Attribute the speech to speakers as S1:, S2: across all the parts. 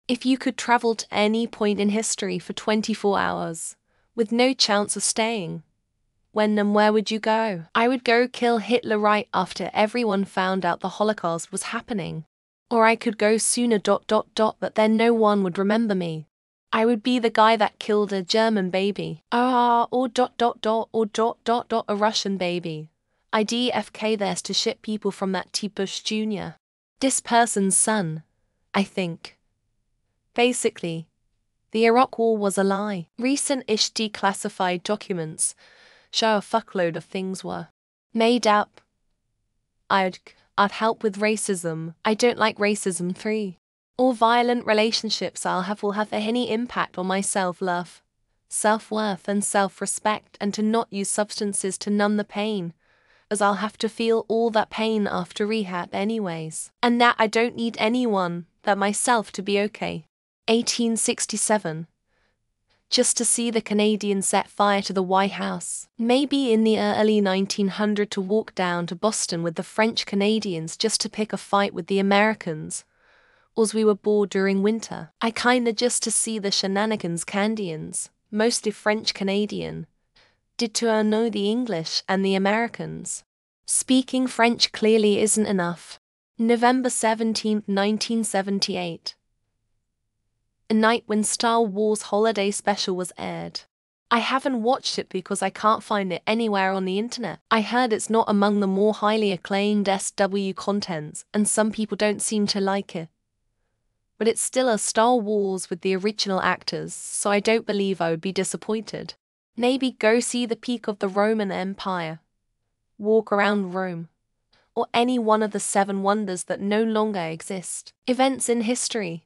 S1: If you could travel to any point in history for 24 hours, with no chance of staying, when and where would you go? I would go kill Hitler right after everyone found out the Holocaust was happening. Or I could go sooner ... but then no one would remember me. I would be the guy that killed a German baby. Or ... a Russian baby. IDFK there's to ship people from that T. Bush Jr. This person's son, I think. Basically, the Iraq War was a lie. Recent-ish declassified documents show a fuckload of things were made up. I'd help with racism. I don't like racism 3. Or violent relationships will have any impact on my self-love, self-worth and self-respect, and to not use substances to numb the pain, as I'll have to feel all that pain after rehab anyways. And that I don't need anyone but myself to be okay. 1867. Just to see the Canadians set fire to the White House. Maybe in the early 1900s to walk down to Boston with the French Canadians just to pick a fight with the Americans. As we were bored during winter. I kinda just to see the shenanigans Canadians, mostly French Canadian, did to know the English and the Americans. Speaking French clearly isn't enough. November 17, 1978. A night when Star Wars Holiday Special was aired. I haven't watched it because I can't find it anywhere on the internet. I heard it's not among the more highly acclaimed SW contents, and some people don't seem to like it. But it's still a Star Wars with the original actors, so I don't believe I would be disappointed. Maybe go see the peak of the Roman Empire. Walk around Rome. Or any one of the 7 wonders that no longer exist. Events in history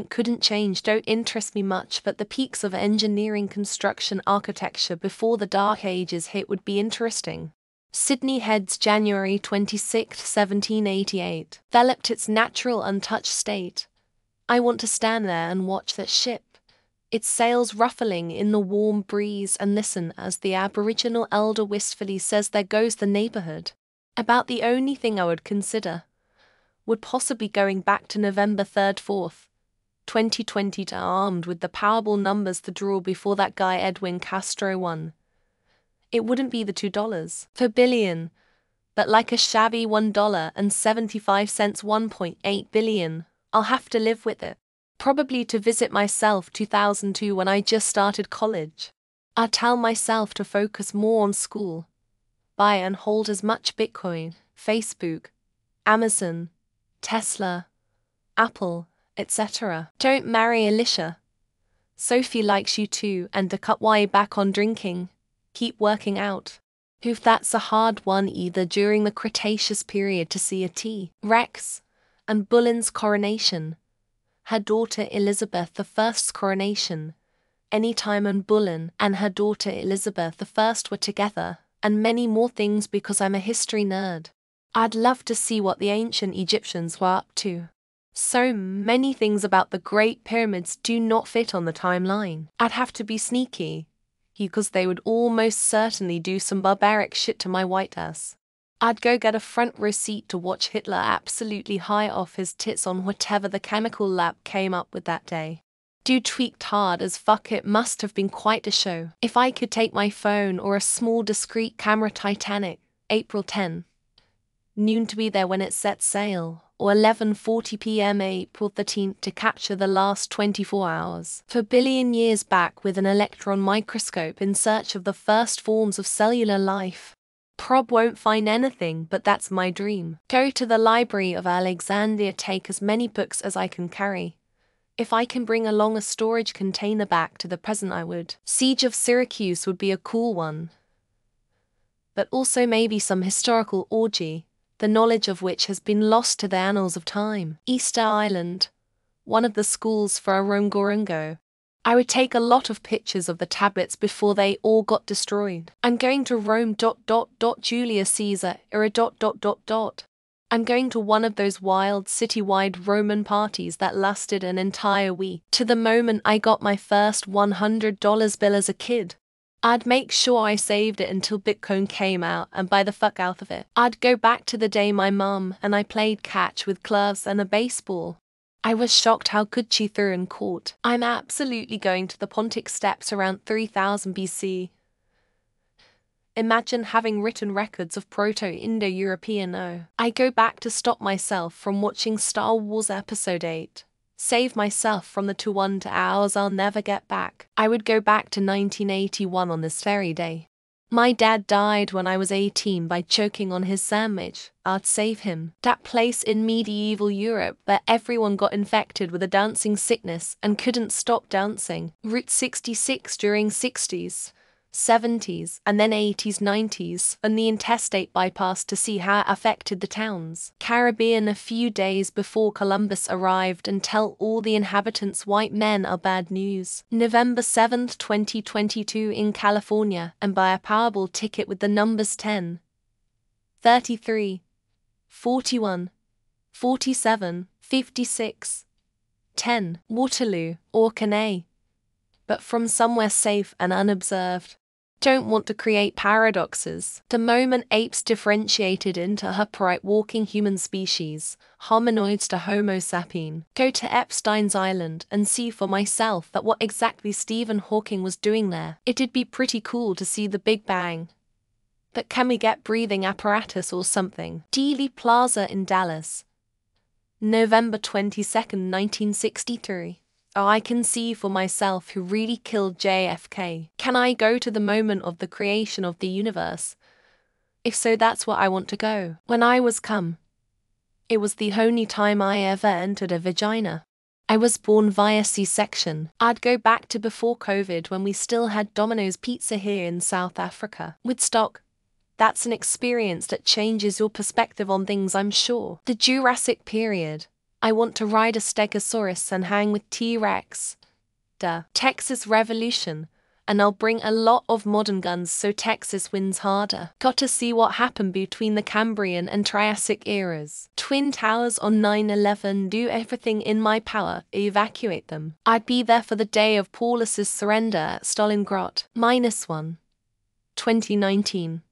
S1: couldn't change don't interest me much, but the peaks of engineering, construction, architecture before the Dark Ages hit would be interesting. Sydney Heads, January 26, 1788. Developed its natural untouched state. I want to stand there and watch that ship, its sails ruffling in the warm breeze, and listen as the Aboriginal elder wistfully says, "There goes the neighborhood." About the only thing I would consider would possibly going back to November 3rd, 4th, 2020 armed with the Powerball numbers to draw before that guy Edwin Castro won. It wouldn't be the $2 per billion, but like a shabby $1.75 $1.8 billion. I'll have to live with it. Probably to visit myself 2002 when I just started college. I'd tell myself to focus more on school, buy and hold as much Bitcoin, Facebook, Amazon, Tesla, Apple, etc. Don't marry Alicia. Sophie likes you too, and to cut way back on drinking. Keep working out. If that's a hard one, either during the Cretaceous period to see a T. Rex and Bullen's coronation. Her daughter Elizabeth I's coronation. Anytime Anne Boleyn and her daughter Elizabeth I were together, and many more things because I'm a history nerd. I'd love to see what the ancient Egyptians were up to. So many things about the Great Pyramids do not fit on the timeline. I'd have to be sneaky, because they would almost certainly do some barbaric shit to my white ass. I'd go get a front row seat to watch Hitler absolutely high off his tits on whatever the chemical lab came up with that day. Dude tweaked hard as fuck. It must have been quite a show. If I could take my phone or a small discreet camera, Titanic, April 10. Noon to be there when it set sail, or 11:40 p.m. April 13th to capture the last 24 hours. For billion years back with an electron microscope in search of the first forms of cellular life. Prob won't find anything, but that's my dream. Go to the Library of Alexandria, take as many books as I can carry. If I can bring along a storage container back to the present, I would. Siege of Syracuse would be a cool one. But also maybe some historical orgy, the knowledge of which has been lost to the annals of time. Easter Island, one of the schools for Orongorongo. I would take a lot of pictures of the tablets before they all got destroyed. I'm going to Rome ... Julius Caesar era ... I'm going to one of those wild citywide Roman parties that lasted an entire week. To the moment I got my first $100 bill as a kid. I'd make sure I saved it until Bitcoin came out and buy the fuck out of it. I'd go back to the day my mum and I played catch with gloves and a baseball. I was shocked how good she threw and caught. I'm absolutely going to the Pontic steppes around 3000 BC. Imagine having written records of Proto-Indo-European. I go back to stop myself from watching Star Wars Episode 8. Save myself from the 2 hours I'll never get back. I would go back to 1981 on this very day. My dad died when I was 18 by choking on his sandwich. I'd save him. That place in medieval Europe where everyone got infected with a dancing sickness and couldn't stop dancing. Route 66 during 60s. 70s, and then 80s, 90s, and the interstate bypass to see how it affected the towns. Caribbean a few days before Columbus arrived and tell all the inhabitants white men are bad news. November 7th, 2022 in California, and buy a Powerball ticket with the numbers 10, 33, 41, 47, 56, 10, Waterloo, or Canay. But from somewhere safe and unobserved. Don't want to create paradoxes. The moment apes differentiated into upright walking human species, hominoids to Homo sapien, go to Epstein's Island and see for myself that what exactly Stephen Hawking was doing there. It'd be pretty cool to see the Big Bang. But can we get breathing apparatus or something? Dealey Plaza in Dallas. November 22nd, 1963. Oh, I can see for myself who really killed JFK. Can I go to the moment of the creation of the universe? If so, that's where I want to go. When I was it was the only time I ever entered a vagina. I was born via C-section. I'd go back to before COVID when we still had Domino's Pizza here in South Africa. Woodstock. That's an experience that changes your perspective on things, I'm sure. The Jurassic period. I want to ride a Stegosaurus and hang with T-Rex. Texas Revolution. And I'll bring a lot of modern guns so Texas wins harder. Got to see what happened between the Cambrian and Triassic eras. Twin Towers on 9/11. Do everything in my power, evacuate them. I'd be there for the day of Paulus's surrender at Stalingrad. -1. 2019.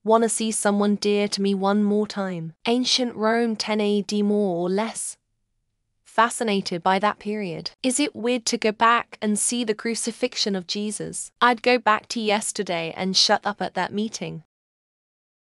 S1: Wanna see someone dear to me one more time. Ancient Rome 10 AD more or less. Fascinated by that period. Is it weird to go back and see the crucifixion of Jesus? I'd go back to yesterday and shut up at that meeting.